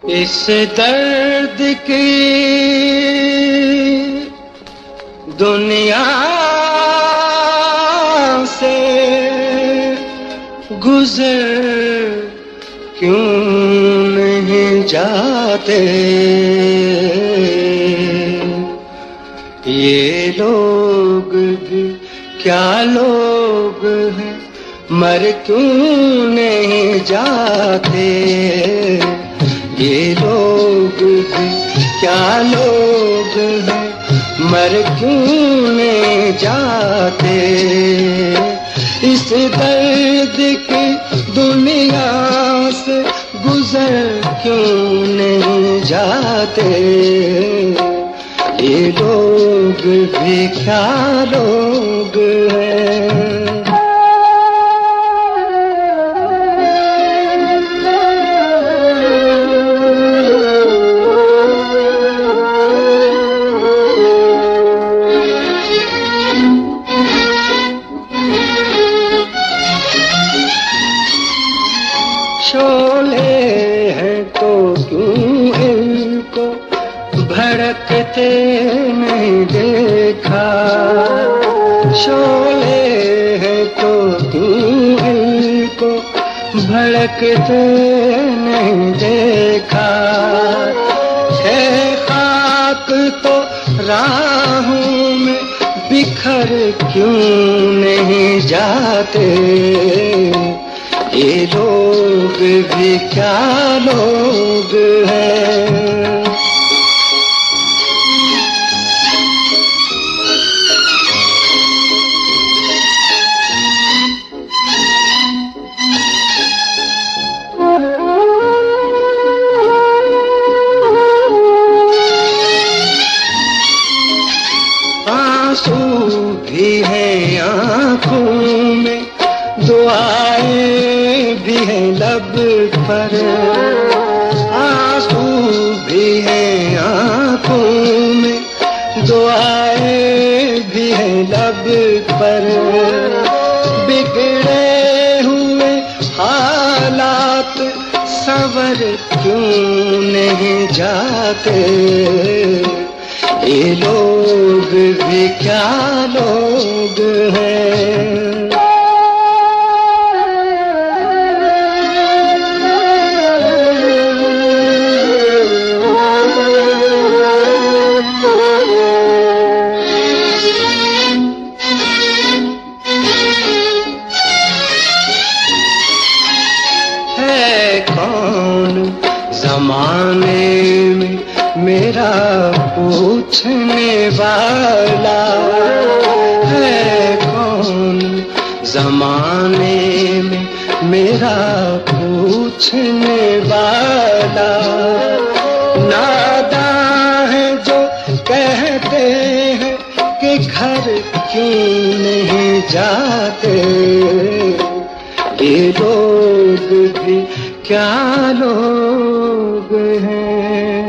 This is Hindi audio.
इस दर्द की दुनिया से गुजर क्यों नहीं जाते। ये लोग भी क्या लोग हैं, मर क्यों नहीं जाते। ये लोग भी क्या लोग हैं, मर क्यों नहीं जाते। इस दर्द की दुनिया से गुजर क्यों नहीं जाते। ये लोग भी क्या लोग हैं। शोले हैं तो क्यों इनको भड़कते नहीं देखा। शोले हैं तो क्यों इनको भड़कते नहीं देखा। है खाक तो राहों में बिखर क्यों नहीं जाते। ये लोग भी क्या लोग हैं। आंसू भी हैं आँखों में, दुआएं भी हैं लब पर। आंसू भी हैं आँखों में, दुआएं भी हैं लब पर। बिगड़े हुए हालात संवर क्यों नहीं जाते। ये लोग भी क्या लोग हैं। है कौन ज़माने में मेरा पूछने वाला। है कौन ज़माने में मेरा पूछने वाला। नादां है जो कहते हैं कि घर क्यों नहीं जाते। ये लोग भी क्या लोग हैं।